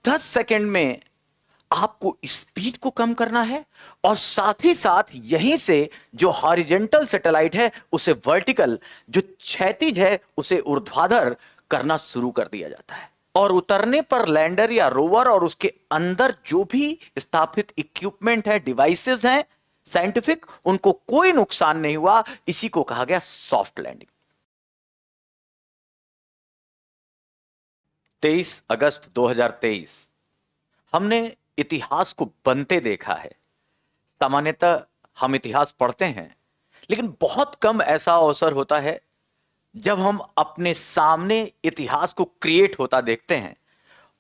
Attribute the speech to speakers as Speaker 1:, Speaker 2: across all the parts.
Speaker 1: 10 second में आपको speed को कम करना है और साथ ही साथ यहीं से जो हॉरिजेंटल सैटेलाइट है उसे वर्टिकल, जो क्षैतिज है उसे ऊर्ध्वाधर करना शुरू कर दिया जाता है। और उतरने पर लैंडर या रोवर और उसके अंदर जो भी स्थापित इक्विपमेंट है, डिवाइसेस हैं साइंटिफिक, उनको कोई नुकसान नहीं हुआ। इसी को कहा गया सॉफ्ट लैंडिंग। 23 अगस्त 2023 हमने इतिहास को बनते देखा है। सामान्यतः हम इतिहास पढ़ते हैं, लेकिन बहुत कम ऐसा अवसर होता है जब हम अपने सामने इतिहास को क्रिएट होता देखते हैं।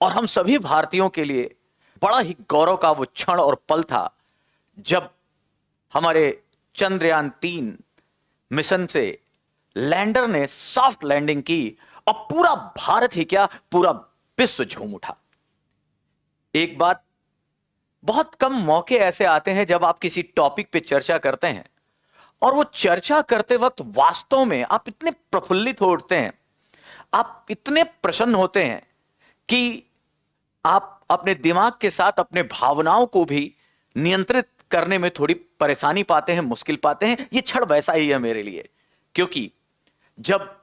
Speaker 1: और हम सभी भारतीयों के लिए बड़ा ही गौरव का वो क्षण और पल था जब हमारे चंद्रयान 3 मिशन से लैंडर ने सॉफ्ट लैंडिंग की और पूरा भारत ही क्या, पूरा विश्व झूम उठा। एक बात, बहुत कम मौके ऐसे आते हैं जब आप किसी टॉपिक पे चर्चा करते हैं और वो चर्चा करते वक्त वास्तव में आप इतने प्रफुल्लित हो उठते हैं, आप इतने प्रसन्न होते हैं कि आप अपने दिमाग के साथ अपने भावनाओं को भी नियंत्रित करने में थोड़ी परेशानी पाते हैं, मुश्किल पाते हैं। ये क्षण वैसा ही है मेरे लिए, क्योंकि जब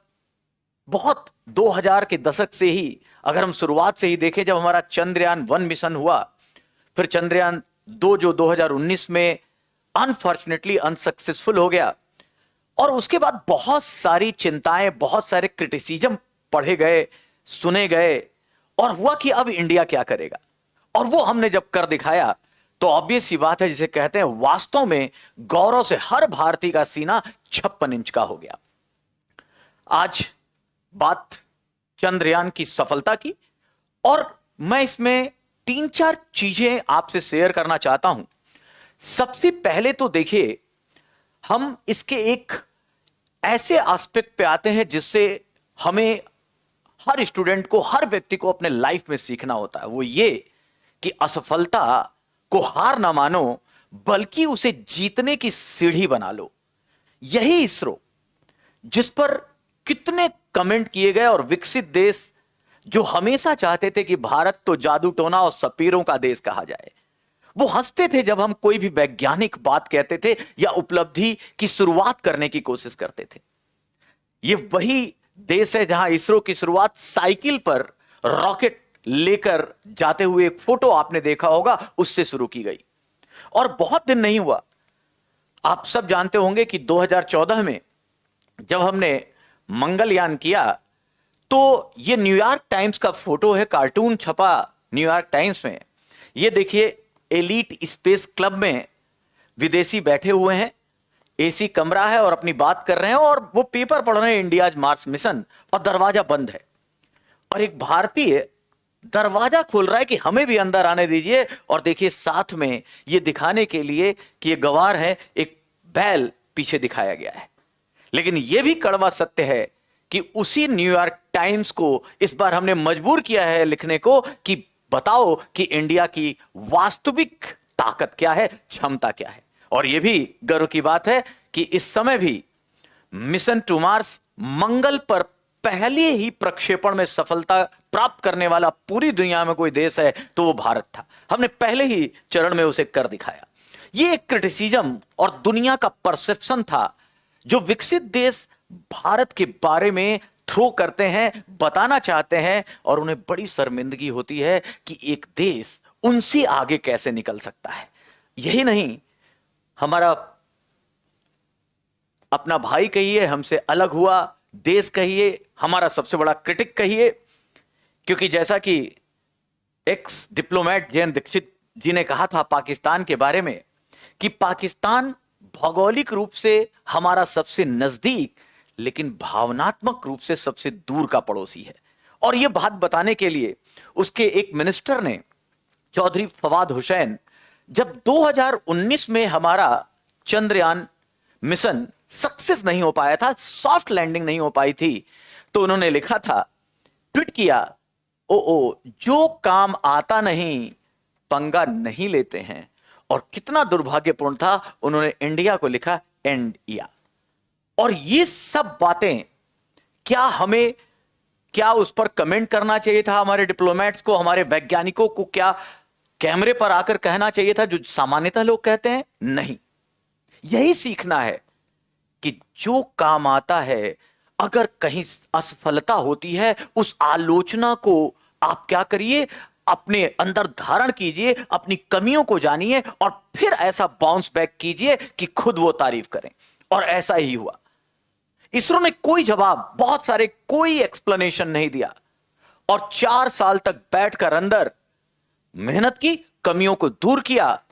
Speaker 1: बहुत 2000 के दशक से ही, अगर हम शुरुआत से ही देखें, जब हमारा चंद्रयान 1 मिशन हुआ, फिर चंद्रयान 2 जो 2019 में अनफॉर्चुनेटली अनसक्सेसफुल हो गया, और उसके बाद बहुत सारी चिंताएं, बहुत सारे क्रिटिसिज्म पढ़े गए, सुने गए, और हुआ कि अब इंडिया क्या करेगा। और वो हमने जब कर दिखाया तो ऑब्वियस सी बात है, जिसे कहते हैं वास्तव में गौरव से हर भारतीय का सीना 56 इंच का हो गया। आज बात चंद्रयान की सफलता की, और मैं इसमें 3-4 चीजें आपसे शेयर करना चाहता हूं। सबसे पहले तो देखिए, हम इसके एक ऐसे एस्पेक्ट पे आते हैं जिससे हमें, हर स्टूडेंट को, हर व्यक्ति को अपने लाइफ में सीखना होता है। वो ये कि असफलता को हार ना मानो, बल्कि उसे जीतने की सीढ़ी बना लो। यही इसरो, जिस पर कितने कमेंट किए गए, और विकसित देश जो हमेशा चाहते थे कि भारत तो जादू टोना और सपेरों का देश कहा जाए, वो हंसते थे जब हम कोई भी वैज्ञानिक बात कहते थे या उपलब्धि की शुरुआत करने की कोशिश करते थे। ये वही देश है जहां इसरो की शुरुआत साइकिल पर रॉकेट लेकर जाते हुए, एक फोटो आपने देखा होगा, उससे शुरू की गई। और बहुत दिन नहीं हुआ, आप सब जानते होंगे कि 2014 में जब हमने मंगलयान किया, तो ये न्यूयॉर्क टाइम्स का फोटो है, कार्टून छपा न्यूयॉर्क टाइम्स में। ये देखिए, एलीट स्पेस क्लब में विदेशी बैठे हुए हैं, एसी कमरा है और अपनी बात कर रहे हैं, और वो पेपर पढ़ रहे हैं, इंडियाज मार्स मिशन, और दरवाजा बंद है। और एक भारतीय दरवाजा खोल रहा है कि हमें भी अंदर आने दीजिए। और देखिए, साथ में ये दिखाने के लिए कि ये गवार है, एक बैल पीछे दिखाया गया है। लेकिन यह भी कड़वा सत्य है कि उसी न्यूयॉर्क टाइम्स को इस बार हमने मजबूर किया है लिखने को कि बताओ कि इंडिया की वास्तविक ताकत क्या है, क्षमता क्या है। और यह भी गर्व की बात है कि इस समय भी मिशन टू मार्स, मंगल पर पहले ही प्रक्षेपण में सफलता प्राप्त करने वाला पूरी दुनिया में कोई देश है तो वो भारत था। हमने पहले ही चरण में उसे कर दिखाया। ये एक क्रिटिसिज्म और दुनिया का परसेप्शन था जो विकसित देश भारत के बारे में थ्रो करते हैं, बताना चाहते हैं, और उन्हें बड़ी शर्मिंदगी होती है कि एक देश उनसे आगे कैसे निकल सकता है। यही नहीं, हमारा अपना भाई कहिए, हमसे अलग हुआ देश कहिए, हमारा सबसे बड़ा क्रिटिक कहिए, क्योंकि जैसा कि एक्स डिप्लोमेट जयंत दीक्षित जी ने कहा था पाकिस्तान के बारे में कि पाकिस्तान भौगोलिक रूप से हमारा सबसे नजदीक, लेकिन भावनात्मक रूप से सबसे दूर का पड़ोसी है। और यह बात बताने के लिए उसके एक मिनिस्टर ने, चौधरी फवाद हुसैन, जब 2019 में हमारा चंद्रयान मिशन सक्सेस नहीं हो पाया था, सॉफ्ट लैंडिंग नहीं हो पाई थी, तो उन्होंने लिखा था, ट्वीट किया, ओ जो काम आता नहीं पंगा नहीं लेते हैं। और कितना दुर्भाग्यपूर्ण था, उन्होंने इंडिया को लिखा एंड या। और ये सब बातें क्या हमें क्या उस पर कमेंट करना चाहिए था हमारे डिप्लोमेट्स को, हमारे वैज्ञानिकों को? क्या कैमरे पर आकर कहना चाहिए था जो सामान्यतः लोग कहते हैं? नहीं। यही सीखना है कि जो काम आता है, अगर कहीं असफलता होती है, उस आलोचना को आप क्या करिए, अपने अंदर धारण कीजिए, अपनी कमियों को जानिए और फिर ऐसा बाउंस बैक कीजिए कि खुद वो तारीफ करें। और ऐसा ही हुआ। इसरो ने कोई जवाब, बहुत सारे, कोई एक्सप्लेनेशन नहीं दिया और 4 साल तक बैठकर अंदर मेहनत की, कमियों को दूर किया।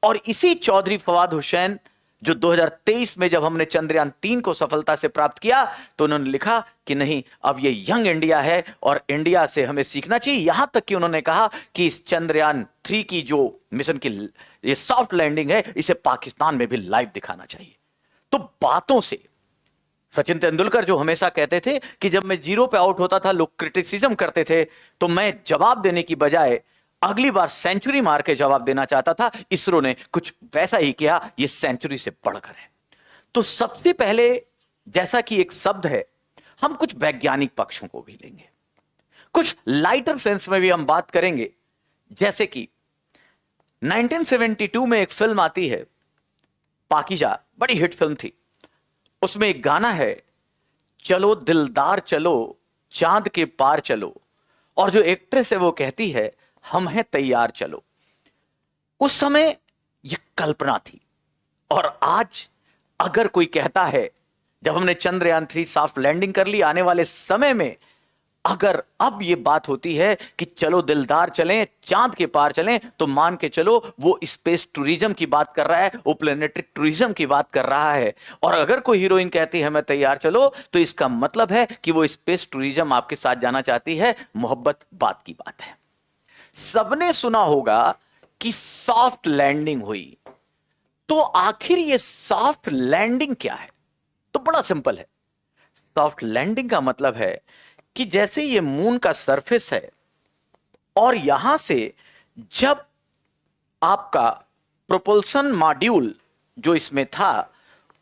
Speaker 1: और इसी चौधरी फवाद हुसैन, जो 2023 में जब हमने चंद्रयान 3 को सफलता से प्राप्त किया, तो उन्होंने लिखा कि नहीं, अब ये यंग इंडिया है और इंडिया से हमें सीखना चाहिए। यहां तक कि उन्होंने कहा कि इस चंद्रयान 3 की जो मिशन की ये सॉफ्ट लैंडिंग है, इसे पाकिस्तान में भी लाइव दिखाना चाहिए। तो बातों से सचिन तेंदुलकर जो हमेशा कहते थे कि जब मैं 0 पे आउट होता था, लोग क्रिटिसिज्म करते थे, तो मैं जवाब देने की बजाय अगली बार सेंचुरी मार के जवाब देना चाहता था। इसरो ने कुछ वैसा ही किया, ये सेंचुरी से बढ़कर है। तो सबसे पहले, जैसा कि एक शब्द है, हम कुछ वैज्ञानिक पक्षों को भी लेंगे, कुछ लाइटर सेंस में भी हम बात करेंगे। जैसे कि 1972 में एक फिल्म आती है पाकीजा, बड़ी हिट फिल्म थी। उसमें एक गाना है, चलो दिलदार चलो, चांद के पार चलो, और जो एक्ट्रेस है वो कहती है, हम हैं तैयार चलो। उस समय यह कल्पना थी। और आज अगर कोई कहता है, जब हमने चंद्रयान 3 सॉफ्ट लैंडिंग कर ली, आने वाले समय में अगर अब यह बात होती है कि चलो दिलदार चलें, चांद के पार चलें, तो मान के चलो वो स्पेस टूरिज्म की बात कर रहा है, वो प्लेनेटरी टूरिज्म की बात कर रहा है। और अगर कोई हीरोइन कहती है मैं तैयार चलो, तो इसका मतलब है कि वो स्पेस टूरिज्म आपके साथ जाना चाहती है। मोहब्बत बात की बात है। सबने सुना होगा कि सॉफ्ट लैंडिंग हुई। तो आखिर ये सॉफ्ट लैंडिंग क्या है? तो बड़ा सिंपल है। सॉफ्ट लैंडिंग का मतलब है कि जैसे ये मून का सरफेस है और यहां से जब आपका प्रोपल्सन मॉड्यूल जो इसमें था,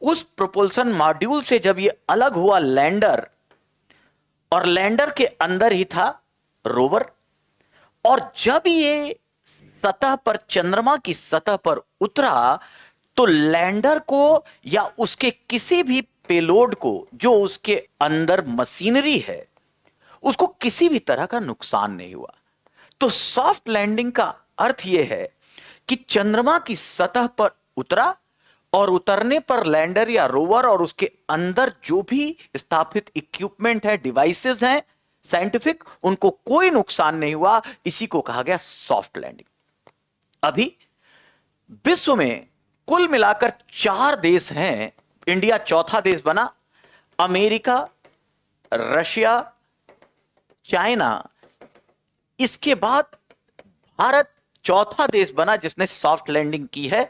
Speaker 1: उस प्रोपल्सन मॉड्यूल से जब ये अलग हुआ लैंडर, और लैंडर के अंदर ही था रोवर, और जब ये सतह पर, चंद्रमा की सतह पर उतरा, तो लैंडर को या उसके किसी भी पेलोड को, जो उसके अंदर मशीनरी है, उसको किसी भी तरह का नुकसान नहीं हुआ। तो सॉफ्ट लैंडिंग का अर्थ यह है कि चंद्रमा की सतह पर उतरा और उतरने पर लैंडर या रोवर और उसके अंदर जो भी स्थापित इक्विपमेंट है, डिवाइसेस हैं साइंटिफिक, उनको कोई नुकसान नहीं हुआ। इसी को कहा गया सॉफ्ट लैंडिंग। अभी विश्व में कुल मिलाकर 4 देश हैं। इंडिया चौथा देश बना, अमेरिका, रशिया, चाइना, इसके बाद भारत चौथा देश बना जिसने सॉफ्ट लैंडिंग की है।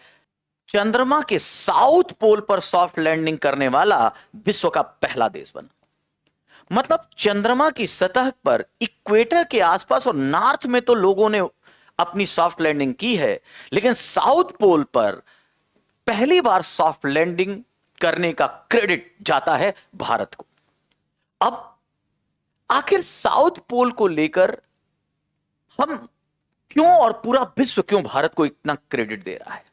Speaker 1: चंद्रमा के साउथ पोल पर सॉफ्ट लैंडिंग करने वाला विश्व का पहला देश बना। मतलब चंद्रमा की सतह पर इक्वेटर के आसपास और नॉर्थ में तो लोगों ने अपनी सॉफ्ट लैंडिंग की है, लेकिन साउथ पोल पर पहली बार सॉफ्ट लैंडिंग करने का क्रेडिट जाता है भारत को। अब आखिर साउथ पोल को लेकर हम क्यों, और पूरा विश्व क्यों भारत को इतना क्रेडिट दे रहा है,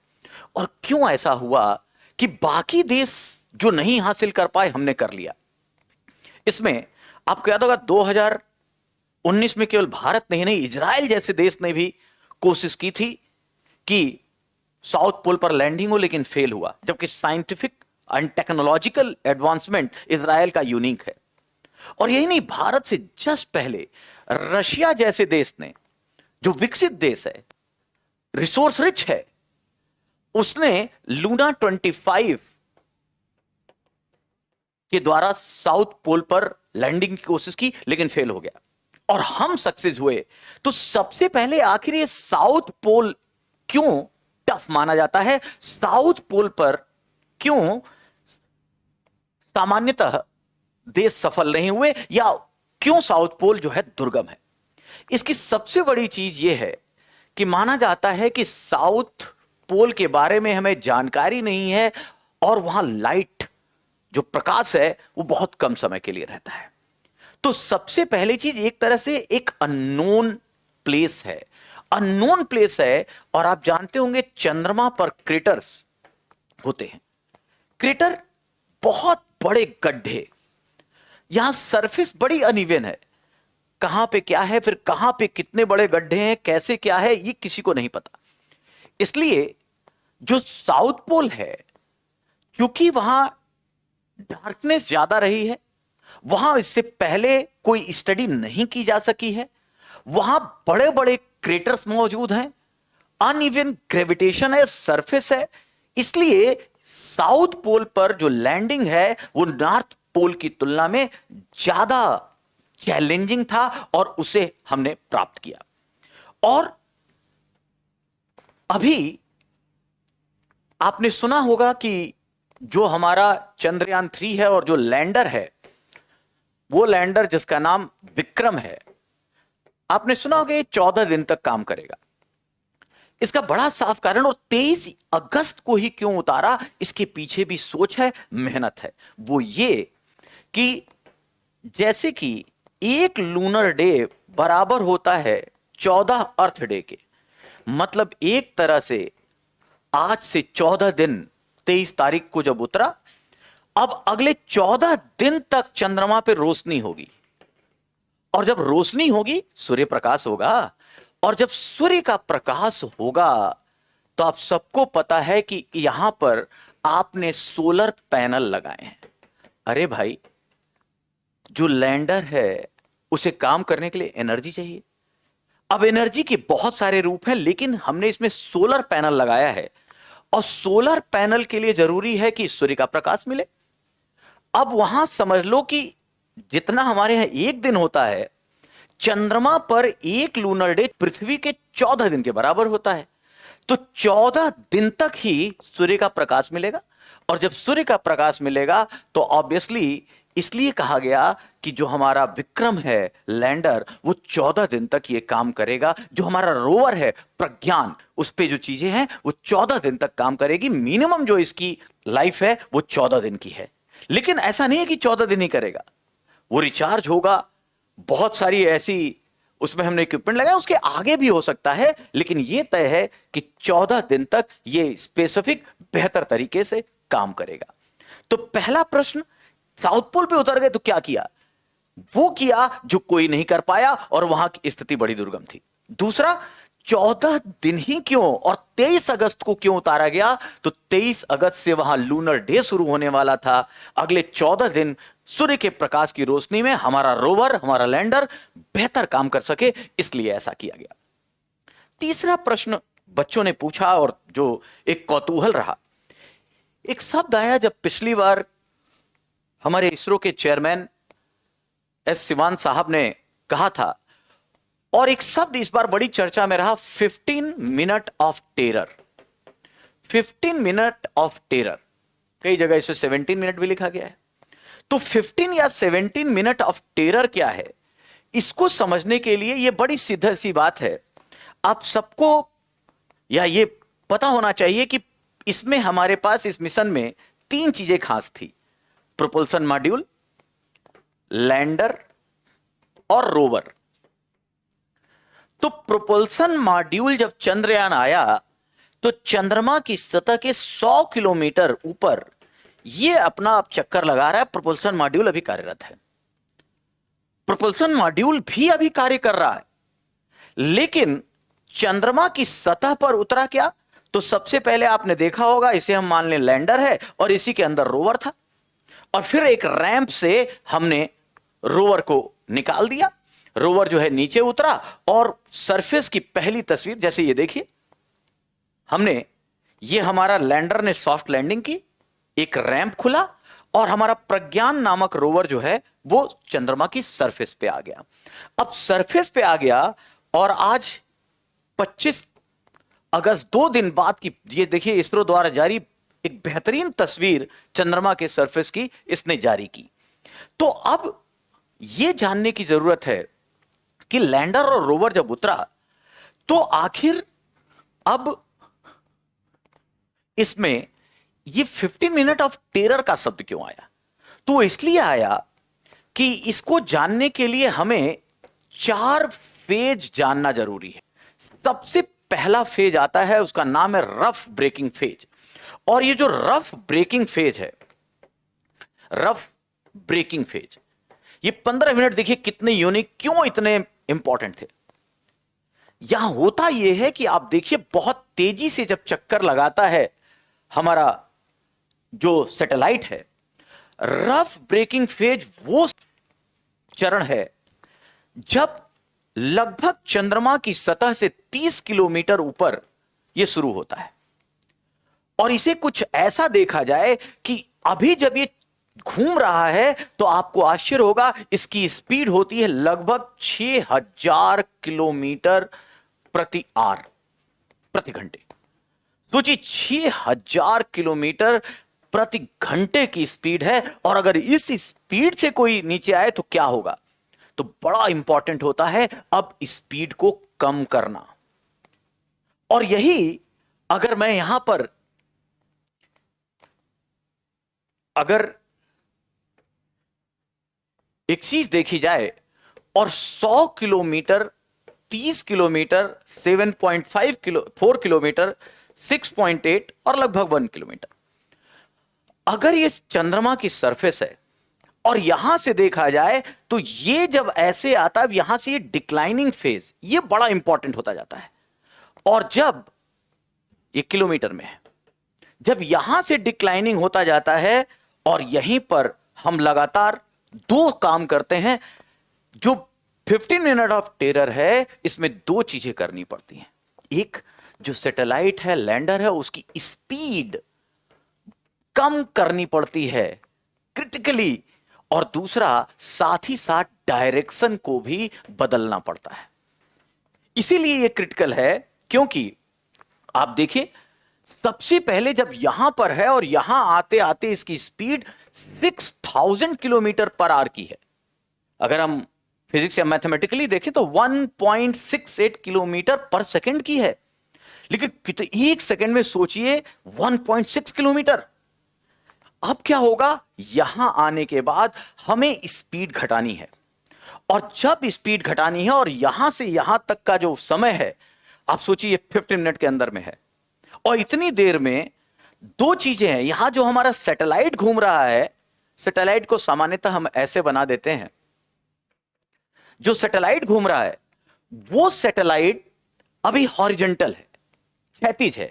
Speaker 1: और क्यों ऐसा हुआ कि बाकी देश जो नहीं हासिल कर पाए हमने कर लिया? इसमें आपको याद होगा 2019 में केवल भारत नहीं, इजराइल जैसे देश ने भी कोशिश की थी कि साउथ पोल पर लैंडिंग हो, लेकिन फेल हुआ, जबकि scientific and technological advancement Israel का यूनिक है। और यही नहीं, भारत से जस्ट पहले रशिया जैसे देश ने, जो विकसित देश है, रिसोर्स रिच है, उसने लूना 25 के द्वारा साउथ पोल पर लैंडिंग की कोशिश की, लेकिन फेल हो गया और हम सक्सेस हुए। तो सबसे पहले आखिर ये साउथ पोल क्यों टफ माना जाता है? साउथ पोल पर क्यों सामान्यतः देश सफल नहीं हुए, या क्यों साउथ पोल जो है दुर्गम है? इसकी सबसे बड़ी चीज यह है कि माना जाता है कि साउथ पोल के बारे में हमें जानकारी नहीं है, और वहां लाइट, जो प्रकाश है, वो बहुत कम समय के लिए रहता है। तो सबसे पहली चीज, एक तरह से एक अननोन प्लेस है, अननोन प्लेस है। और आप जानते होंगे चंद्रमा पर क्रेटर्स होते हैं। क्रेटर बहुत बड़े गड्ढे, यहां सरफेस बड़ी अनइवन है, कहां पे क्या है, फिर कहां पे कितने बड़े गड्ढे हैं, कैसे क्या है, ये किसी को नहीं पता। इसलिए जो साउथ पोल है, क्योंकि वहां डार्कनेस ज्यादा रही है, वहां इससे पहले कोई स्टडी नहीं की जा सकी है, वहां बड़े बड़े क्रेटर्स मौजूद हैं, अनइवन ग्रेविटेशन है, सरफेस है। इसलिए साउथ पोल पर जो लैंडिंग है वो नॉर्थ पोल की तुलना में ज्यादा चैलेंजिंग था और उसे हमने प्राप्त किया। और अभी आपने सुना होगा कि जो हमारा चंद्रयान 3 है और जो लैंडर है, वो लैंडर जिसका नाम विक्रम है, आपने सुना होगा ये 14 दिन तक काम करेगा। इसका बड़ा साफ कारण, और 23 अगस्त को ही क्यों उतारा, इसके पीछे भी सोच है, मेहनत है। वो ये कि जैसे कि एक लूनर डे बराबर होता है 14 अर्थ डे के, मतलब एक तरह से आज से 14 दिन 23 तारीख को जब उतरा, अब अगले 14 दिन तक चंद्रमा पे रोशनी होगी। और जब रोशनी होगी सूर्य प्रकाश होगा, और जब सूर्य का प्रकाश होगा तो आप सबको पता है कि यहां पर आपने सोलर पैनल लगाए हैं। अरे भाई, जो लैंडर है उसे काम करने के लिए एनर्जी चाहिए। अब एनर्जी के बहुत सारे रूप हैं, लेकिन हमने इसमें सोलर पैनल लगाया है, और सोलर पैनल के लिए जरूरी है कि सूर्य का प्रकाश मिले। अब वहां समझ लो कि जितना हमारे यहां एक दिन होता है, चंद्रमा पर एक लूनर डे पृथ्वी के 14 दिन के बराबर होता है। तो 14 दिन तक ही सूर्य का प्रकाश मिलेगा, और जब सूर्य का प्रकाश मिलेगा तो ऑब्वियसली इसलिए कहा गया कि जो हमारा विक्रम है लैंडर, वो 14 दिन तक ये काम करेगा। जो हमारा रोवर है प्रज्ञान, उस पे जो चीजें हैं वो 14 दिन तक काम करेगी। मिनिमम जो इसकी लाइफ है वो 14 दिन की है। लेकिन ऐसा नहीं है कि 14 दिन ही करेगा, वो रिचार्ज होगा। बहुत सारी ऐसी उसमें हमने इक्विपमेंट लगाया, उसके आगे भी हो सकता है, लेकिन यह तय है कि 14 दिन तक यह स्पेसिफिक बेहतर तरीके से काम करेगा। तो पहला प्रश्न, साउथ पोल पे उतर गए तो क्या किया? वो किया जो कोई नहीं कर पाया, और वहां की स्थिति बड़ी दुर्गम थी। दूसरा, 14 दिन ही क्यों और 23 अगस्त को क्यों उतारा गया? तो 23 अगस्त से वहां लूनर डे शुरू होने वाला था। अगले 14 दिन सूर्य के प्रकाश की रोशनी में हमारा रोवर, हमारा लैंडर बेहतर काम कर सके, इसलिए ऐसा किया गया। तीसरा प्रश्न बच्चों ने पूछा और जो एक कौतूहल रहा, एक शब्द आया जब पिछली बार हमारे इसरो के चेयरमैन एस सिवान साहब ने कहा था, और एक शब्द इस बार बड़ी चर्चा में रहा, 15 minute of terror. 15 minute of terror, कई जगह इसे 17 मिनट भी लिखा गया है। तो 15 या 17 मिनट ऑफ टेरर क्या है, इसको समझने के लिए यह बड़ी सीधी सी बात है। आप सबको या ये पता होना चाहिए कि इसमें हमारे पास इस मिशन में 3 चीजें खास थी: प्रोपल्सन मॉड्यूल, लैंडर और रोवर। तो प्रोपल्सन मॉड्यूल जब चंद्रयान आया तो चंद्रमा की सतह के 100 किलोमीटर ऊपर ये अपना अब चक्कर लगा रहा है। प्रोपल्सन मॉड्यूल अभी कार्यरत है, प्रोपल्सन मॉड्यूल भी अभी कार्य कर रहा है, लेकिन चंद्रमा की सतह पर उतरा क्या? तो सबसे पहले आपने देखा होगा, इसे हम मान लें लैंडर है और इसी के अंदर रोवर था, और फिर एक रैंप से हमने रोवर को निकाल दिया। रोवर जो है नीचे उतरा और सरफेस की पहली तस्वीर जैसे ये देखिए, हमने ये हमारा लैंडर ने सॉफ्ट लैंडिंग की, एक रैंप खुला और हमारा प्रज्ञान नामक रोवर जो है वो चंद्रमा की सरफेस पे आ गया। अब सरफेस पे आ गया और आज 25 अगस्त 2 दिन बाद की ये देखिए इसरो द्वारा जारी एक बेहतरीन तस्वीर चंद्रमा के सरफेस की इसने जारी की। तो अब यह जानने की जरूरत है कि लैंडर और रोवर जब उतरा तो आखिर अब इसमें ये 15 मिनट ऑफ टेरर का शब्द क्यों आया? तो इसलिए आया कि इसको जानने के लिए हमें 4 फेज जानना जरूरी है। सबसे पहला फेज आता है, उसका नाम है रफ ब्रेकिंग फेज। और ये जो रफ ब्रेकिंग फेज है, रफ ब्रेकिंग फेज, ये 15 मिनट देखिए कितने यूनिक, क्यों इतने इंपॉर्टेंट थे। यहां होता यह है कि आप देखिए बहुत तेजी से जब चक्कर लगाता है हमारा जो सैटेलाइट है, रफ ब्रेकिंग फेज वो चरण है जब लगभग चंद्रमा की सतह से 30 किलोमीटर ऊपर यह शुरू होता है। और इसे कुछ ऐसा देखा जाए कि अभी जब ये घूम रहा है तो आपको आश्चर्य होगा, इसकी स्पीड होती है लगभग 6000 किलोमीटर प्रति घंटे। सोचिए 6000 किलोमीटर प्रति घंटे की स्पीड है। और अगर इस स्पीड से कोई नीचे आए तो क्या होगा? तो बड़ा इंपॉर्टेंट होता है अब स्पीड को कम करना। और यही अगर मैं यहां पर अगर एक चीज देखी जाए और 100 किलोमीटर, 30 किलोमीटर, 7.5 किलो 4 किलोमीटर, 6.8 और लगभग 1 किलोमीटर, अगर ये चंद्रमा की सरफेस है और यहां से देखा जाए तो ये जब ऐसे आता है, यहां से ये डिक्लाइनिंग फेज, ये बड़ा इंपॉर्टेंट होता जाता है। और जब ये किलोमीटर में है, जब यहां से डिक्लाइनिंग होता जाता है और यहीं पर हम लगातार 2 काम करते हैं। जो 15 मिनट ऑफ टेरर है, इसमें 2 चीजें करनी पड़ती हैं। एक, जो सैटेलाइट है, लैंडर है, उसकी स्पीड कम करनी पड़ती है क्रिटिकली। और दूसरा, साथ ही साथ डायरेक्शन को भी बदलना पड़ता है। इसीलिए यह क्रिटिकल है, क्योंकि आप देखिए सबसे पहले जब यहां पर है और यहां आते आते इसकी स्पीड 6000 किलोमीटर पर आवर की है। अगर हम फिजिक्स या मैथमेटिकली देखें तो 1.68 किलोमीटर पर सेकंड की है। लेकिन कितने एक सेकंड में सोचिए 1.6 किलोमीटर। अब क्या होगा? यहां आने के बाद हमें स्पीड घटानी है। और जब स्पीड घटानी है और यहां से यहां तक का जो समय है, आप सोचिए 15 मिनट के अंदर में है। और इतनी देर में 2 चीजें हैं। यहां जो हमारा सैटेलाइट घूम रहा है, सैटेलाइट को सामान्यतः हम ऐसे बना देते हैं, जो सैटेलाइट घूम रहा है वो सैटेलाइट अभी हॉरिजॉन्टल है, क्षैतिज है।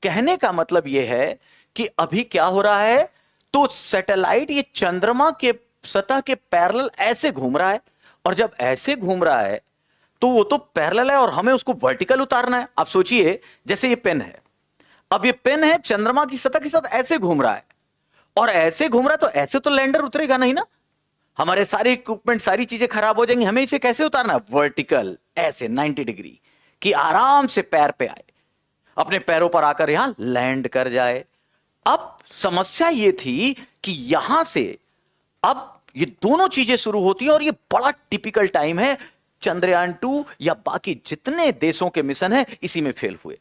Speaker 1: कहने का मतलब यह है कि अभी क्या हो रहा है, तो सैटेलाइट ये चंद्रमा के सतह के पैरेलल ऐसे घूम रहा है। और जब ऐसे घूम रहा है तो वो तो पैरेलल है और हमें उसको वर्टिकल उतारना है। आप सोचिए जैसे ये पेन है, अब ये पेन है चंद्रमा की सतह के साथ ऐसे घूम रहा है और ऐसे घूम रहा है, तो ऐसे तो लैंडर उतरेगा नहीं ना, हमारे सारे इक्विपमेंट, सारी चीजें खराब हो जाएंगी। हमें इसे कैसे उतारना है? वर्टिकल, ऐसे 90 डिग्री कि आराम से पैर पे आए, अपने पैरों पर आकर यहां लैंड कर जाए। अब समस्या यह थी कि यहां से अब ये दोनों चीजें शुरू होती हैं और ये बड़ा टिपिकल टाइम है। चंद्रयान 2 या बाकी जितने देशों के मिशन है इसी में फेल हुए।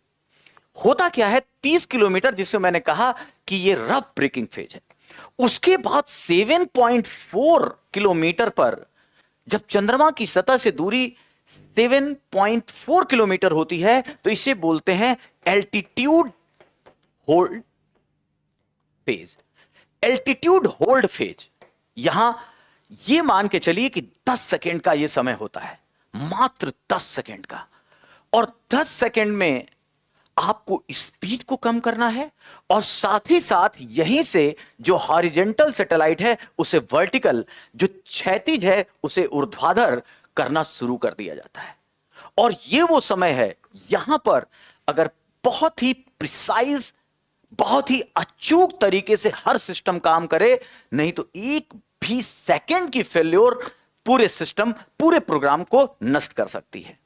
Speaker 1: होता क्या है, 30 किलोमीटर जिससे मैंने कहा कि ये रफ ब्रेकिंग फेज है, उसके बाद 7.4 किलोमीटर पर जब चंद्रमा की सतह से दूरी 7.4 किलोमीटर होती है तो इसे बोलते हैं altitude hold phase. Altitude hold phase, यहां यह मान के चलिए कि 10 सेकेंड का यह समय होता है, मात्र 10 सेकेंड का। और 10 सेकेंड में आपको स्पीड को कम करना है और साथ ही साथ यहीं से जो हॉरिजॉन्टल सैटेलाइट है उसे वर्टिकल, जो क्षैतिज है उसे ऊर्ध्वाधर करना शुरू कर दिया जाता है। और यह वो समय है, यहां पर अगर बहुत ही प्रिसाइज, बहुत ही अचूक तरीके से हर सिस्टम काम करे, नहीं तो एक भी सेकंड की फेल्योर पूरे सिस्टम, पूरे प्रोग्राम को नष्ट कर सकती है।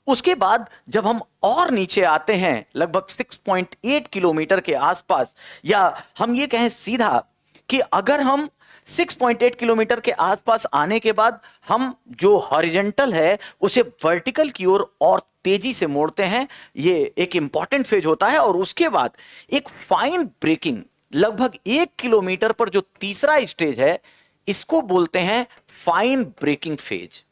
Speaker 1: उसके बाद जब हम और नीचे आते हैं लगभग 6.8 किलोमीटर के आसपास, या हम ये कहें सीधा कि अगर हम 6.8 किलोमीटर के आसपास आने के बाद हम जो हॉरिजॉन्टल है उसे वर्टिकल की ओर और तेजी से मोड़ते हैं, ये एक इंपॉर्टेंट फेज होता है। और उसके बाद एक फाइन ब्रेकिंग लगभग 1 किलोमीटर पर जो तीसरा स्टेज है, इसको बोलते हैं fine braking phase,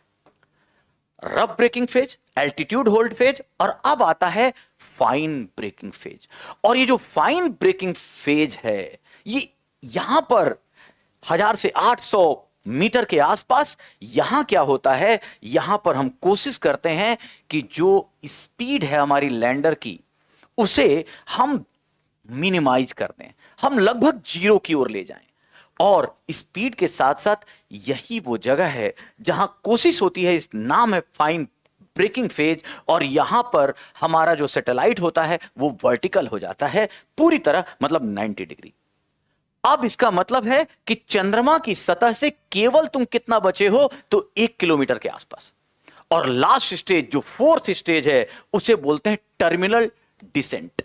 Speaker 1: rough braking phase, altitude hold phase, और अब आता है फाइन ब्रेकिंग फेज। और ये जो फाइन ब्रेकिंग फेज है, ये यहां पर 1000 से 800 मीटर के आसपास, यहां क्या होता है, यहां पर हम कोशिश करते हैं कि जो स्पीड है हमारी लैंडर की, उसे हम मिनिमाइज कर दें, हम लगभग जीरो की ओर ले जाएं। और स्पीड के साथ साथ यही वो जगह है जहां कोशिश होती है, इस नाम है फाइन ब्रेकिंग फेज, और यहां पर हमारा जो सैटेलाइट होता है वो वर्टिकल हो जाता है पूरी तरह, मतलब 90 डिग्री। अब इसका मतलब है कि चंद्रमा की सतह से केवल तुम कितना बचे हो, तो 1 किलोमीटर के आसपास। और लास्ट स्टेज, जो फोर्थ स्टेज है, उसे बोलते हैं टर्मिनल डिसेंट।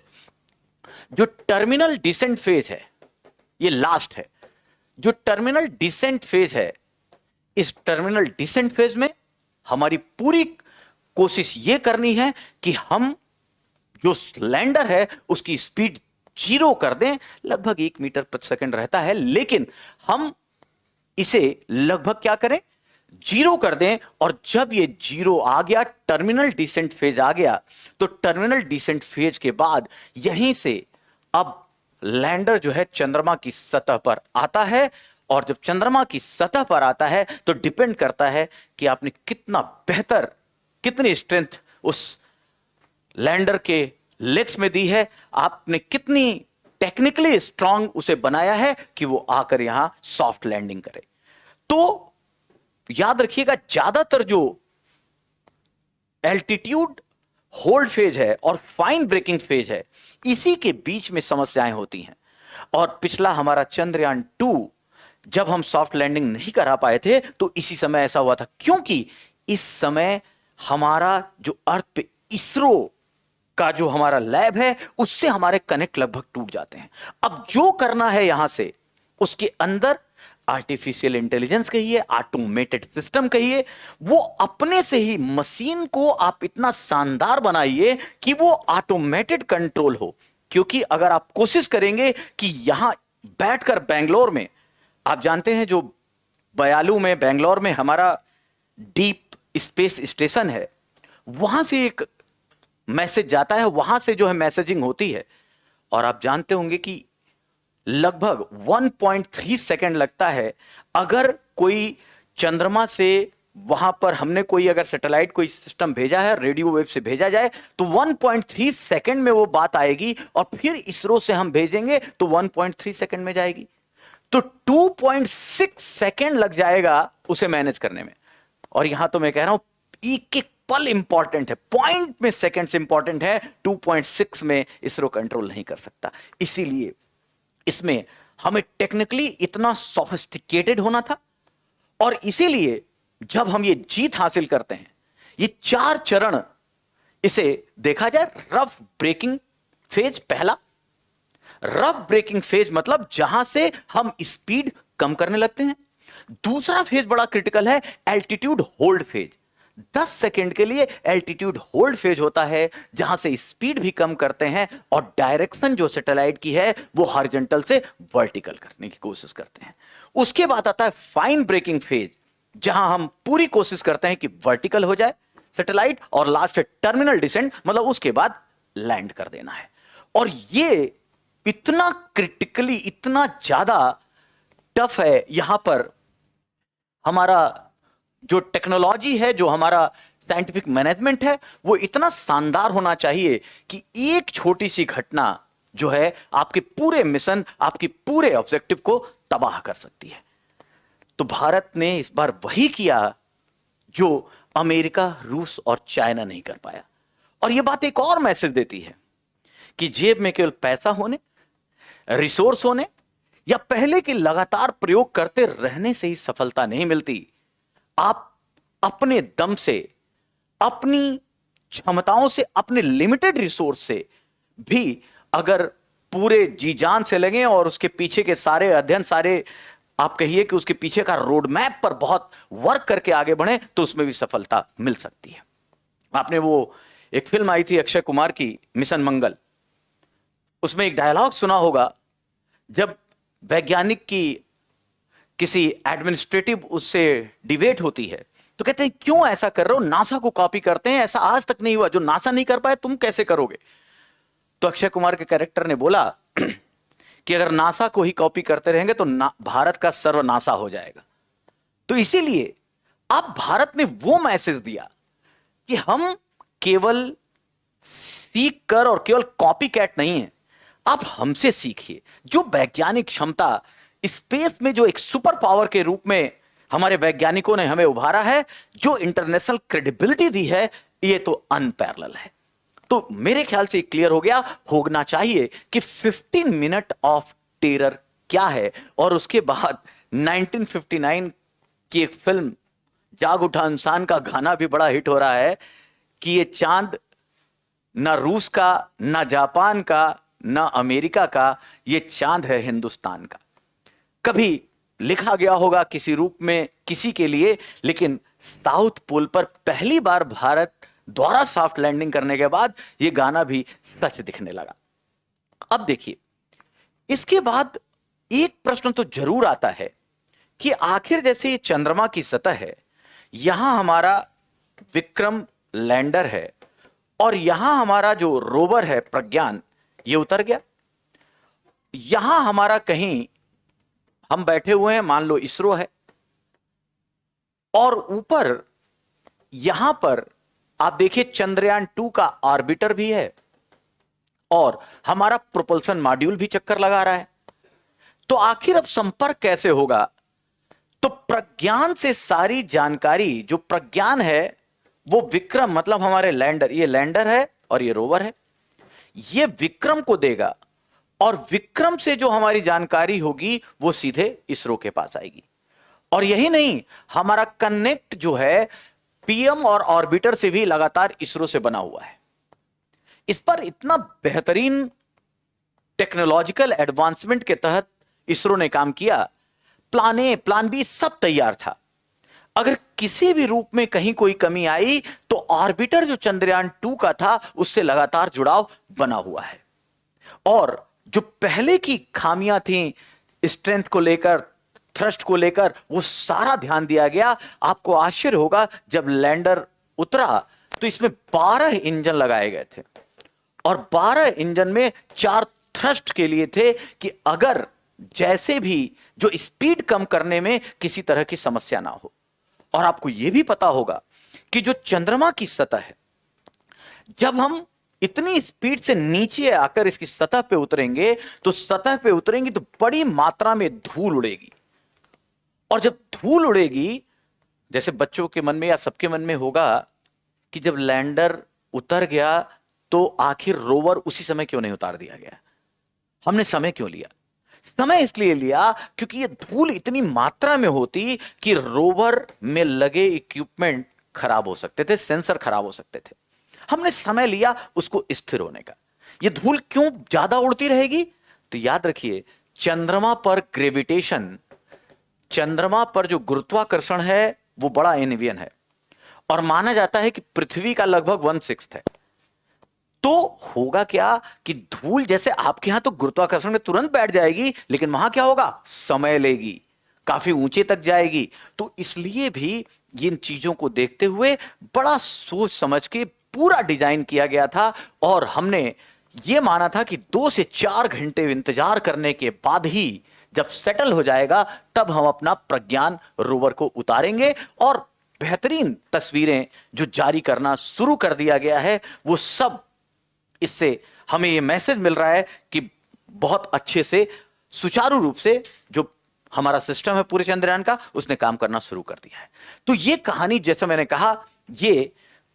Speaker 1: जो टर्मिनल डिसेंट फेज है, ये लास्ट है। जो टर्मिनल डिसेंट फेज है, इस टर्मिनल डिसेंट फेज में हमारी पूरी कोशिश यह करनी है कि हम जो लैंडर है उसकी स्पीड जीरो कर दें। लगभग 1 मीटर प्रति सेकंड रहता है, लेकिन हम इसे लगभग क्या करें, जीरो कर दें। और जब ये जीरो आ गया, टर्मिनल डिसेंट फेज आ गया, तो टर्मिनल डिसेंट फेज के बाद यहीं से अब लैंडर जो है चंद्रमा की सतह पर आता है। और जब चंद्रमा की सतह पर आता है तो डिपेंड करता है कि आपने कितना बेहतर, कितनी स्ट्रेंथ उस लैंडर के लेग्स में दी है, आपने कितनी टेक्निकली स्ट्रांग उसे बनाया है कि वो आकर यहां सॉफ्ट लैंडिंग करे। तो याद रखिएगा, ज्यादातर जो एल्टीट्यूड होल्ड फेज है और फाइन ब्रेकिंग फेज है, इसी के बीच में समस्याएं होती हैं। और पिछला हमारा चंद्रयान 2 जब हम सॉफ्ट लैंडिंग नहीं करा पाए थे, तो इसी समय ऐसा हुआ था, क्योंकि इस समय हमारा जो अर्थ पे इसरो का जो हमारा लैब है, उससे हमारे कनेक्ट लगभग टूट जाते हैं। अब जो करना है यहां से, उसके अंदर आर्टिफिशियल इंटेलिजेंस कहिए, ऑटोमेटेड सिस्टम कहिए, वो अपने से ही मशीन को आप इतना शानदार बनाइए कि वो ऑटोमेटेड कंट्रोल हो। क्योंकि अगर आप कोशिश करेंगे कि यहां बैठकर बेंगलोर में, आप जानते हैं जो बयालू में बेंगलोर में हमारा डीप स्पेस स्टेशन है, वहां से एक मैसेज जाता है, वहां से जो है मैसेजिंग होती है, और आप जानते होंगे कि लगभग 1.3 सेकंड लगता है। अगर कोई चंद्रमा से वहां पर हमने कोई अगर सैटेलाइट कोई सिस्टम भेजा है, रेडियो वेव से भेजा जाए, तो 1.3 सेकंड में वो बात आएगी, और फिर इसरो से हम भेजेंगे तो 1.3 सेकंड में जाएगी। तो 2.6 सेकंड लग जाएगा उसे मैनेज करने में। और यहां तो मैं कह रहा हूं एक एक पल इंपॉर्टेंट है, पॉइंट में सेकंड्स इंपॉर्टेंट है, 2.6 में इसरो कंट्रोल नहीं कर सकता। इसीलिए इसमें हमें टेक्निकली इतना सोफिस्टिकेटेड होना था। और इसीलिए जब हम ये जीत हासिल करते हैं, ये 4 चरण, इसे देखा जाए, रफ ब्रेकिंग फेज पहला। रफ ब्रेकिंग फेज मतलब जहां से हम स्पीड कम करने लगते हैं। दूसरा फेज बड़ा क्रिटिकल है, एल्टीट्यूड होल्ड फेज। 10 सेकंड के लिए एल्टीट्यूड होल्ड फेज होता है, जहां से स्पीड भी कम करते हैं और डायरेक्शन जो सैटेलाइट की है वो हॉरिजॉन्टल से वर्टिकल करने की कोशिश करते हैं। उसके बाद आता है फाइन ब्रेकिंग फेज, जहां हम पूरी कोशिश करते हैं कि वर्टिकल हो जाए सैटेलाइट, और लास्ट है टर्मिनल डिसेंट, मतलब उसके बाद लैंड कर देना है। और ये इतना क्रिटिकली, इतना ज्यादा टफ है। यहां पर हमारा जो टेक्नोलॉजी है, जो हमारा साइंटिफिक मैनेजमेंट है, वो इतना शानदार होना चाहिए कि एक छोटी सी घटना जो है आपके पूरे मिशन, आपके पूरे ऑब्जेक्टिव को तबाह कर सकती है। तो भारत ने इस बार वही किया जो अमेरिका, रूस और चाइना नहीं कर पाया। और यह बात एक और मैसेज देती है कि जेब में केवल पैसा होने, रिसोर्स होने या पहले के लगातार प्रयोग करते रहने से ही सफलता नहीं मिलती। आप अपने दम से, अपनी क्षमताओं से, अपने लिमिटेड रिसोर्स से भी अगर पूरे जी जान से लगे और उसके पीछे के सारे अध्ययन, सारे आप कहिए कि उसके पीछे का रोड मैप पर बहुत वर्क करके आगे बढ़े, तो उसमें भी सफलता मिल सकती है। आपने वो एक फिल्म आई थी अक्षय कुमार की, मिशन मंगल, उसमें एक डायलॉग सुना होगा, जब वैज्ञानिक की किसी एडमिनिस्ट्रेटिव उससे डिबेट होती है, तो कहते हैं क्यों ऐसा कर रहे हो, नासा को कॉपी करते हैं, ऐसा आज तक नहीं हुआ, जो नासा नहीं कर पाए तुम कैसे करोगे। तो अक्षय कुमार के कैरेक्टर ने बोला कि अगर नासा को ही कॉपी करते रहेंगे तो भारत का सर्वनाशा हो जाएगा। तो इसीलिए अब भारत ने वो मैसेज दिया कि हम केवल सीख कर और केवल कॉपी कैट नहीं है, आप हमसे सीखिए। जो वैज्ञानिक क्षमता स्पेस में जो एक सुपर पावर के रूप में हमारे वैज्ञानिकों ने हमें उभारा है, जो इंटरनेशनल क्रेडिबिलिटी दी है, ये तो अनपैरेलल है। तो मेरे ख्याल से क्लियर हो गया होना चाहिए कि 15 मिनट ऑफ टेरर क्या है। और उसके बाद 1959 की एक फिल्म जाग उठा इंसान का गाना भी बड़ा हिट हो रहा है कि ये चांद ना रूस का, ना जापान का, ना अमेरिका का, ये चांद है हिंदुस्तान का। कभी लिखा गया होगा किसी रूप में किसी के लिए, लेकिन साउथ पोल पर पहली बार भारत द्वारा सॉफ्ट लैंडिंग करने के बाद यह गाना भी सच दिखने लगा। अब देखिए, इसके बाद एक प्रश्न तो जरूर आता है कि आखिर जैसे ये चंद्रमा की सतह है, यहां हमारा विक्रम लैंडर है और यहां हमारा जो रोवर है प्रज्ञान, ये उतर गया। यहां हमारा कहीं हम बैठे हुए हैं, मान लो इसरो है, और ऊपर यहां पर आप देखिए चंद्रयान 2 का ऑर्बिटर भी है और हमारा प्रोपल्सन मॉड्यूल भी चक्कर लगा रहा है। तो आखिर अब संपर्क कैसे होगा? तो प्रज्ञान से सारी जानकारी, जो प्रज्ञान है वो विक्रम, मतलब हमारे लैंडर, ये लैंडर है और ये रोवर है, ये विक्रम को देगा और विक्रम से जो हमारी जानकारी होगी वो सीधे इसरो के पास आएगी। और यही नहीं, हमारा कनेक्ट जो है पीएम और ऑर्बिटर से भी लगातार इसरो से बना हुआ है। इस पर इतना बेहतरीन टेक्नोलॉजिकल एडवांसमेंट के तहत इसरो ने काम किया। प्लान ए, प्लान बी सब तैयार था। अगर किसी भी रूप में कहीं कोई कमी आई तो ऑर्बिटर जो चंद्रयान 2 का था उससे लगातार जुड़ाव बना हुआ है। और जो पहले की खामियां थी स्ट्रेंथ को लेकर, थ्रस्ट को लेकर, वो सारा ध्यान दिया गया। आपको आश्चर्य होगा जब लैंडर उतरा तो इसमें 12 इंजन लगाए गए थे और 12 इंजन में 4 थ्रस्ट के लिए थे कि अगर जैसे भी जो स्पीड कम करने में किसी तरह की समस्या ना हो। और आपको यह भी पता होगा कि जो चंद्रमा की सतह है, जब हम इतनी स्पीड से नीचे आकर इसकी सतह पे उतरेंगे तो सतह पे उतरेंगी तो बड़ी मात्रा में धूल उड़ेगी। और जब धूल उड़ेगी, जैसे बच्चों के मन में या सबके मन में होगा कि जब लैंडर उतर गया तो आखिर रोवर उसी समय क्यों नहीं उतार दिया गया? हमने समय क्यों लिया? समय इसलिए लिया क्योंकि ये धूल इतनी मात्रा में होती कि रोवर में लगे इक्विपमेंट खराब हो सकते थे, सेंसर खराब हो सकते थे। हमने समय लिया उसको स्थिर होने का। ये धूल क्यों ज्यादा उड़ती रहेगी? तो याद रखिए, चंद्रमा पर ग्रेविटेशन, चंद्रमा पर जो गुरुत्वाकर्षण है वो बड़ा एनवियन है और माना जाता है कि पृथ्वी का लगभग 1/6 है। तो होगा क्या कि धूल जैसे आपके यहां तो गुरुत्वाकर्षण में तुरंत बैठ जाएगी, लेकिन वहां क्या होगा, समय लेगी, काफी ऊंचे तक जाएगी। तो इसलिए भी इन चीजों को देखते हुए बड़ा सोच समझ के पूरा डिजाइन किया गया था और हमने यह माना था कि 2 से 4 घंटे इंतजार करने के बाद ही जब सेटल हो जाएगा तब हम अपना प्रज्ञान रोवर को उतारेंगे और बेहतरीन तस्वीरें जो जारी करना शुरू कर दिया गया है वो सब, इससे हमें यह मैसेज मिल रहा है कि बहुत अच्छे से सुचारू रूप से जो हमारा सिस्टम है पूरे चंद्रयान का, उसने काम करना शुरू कर दिया है। तो यह कहानी, जैसा मैंने कहा, यह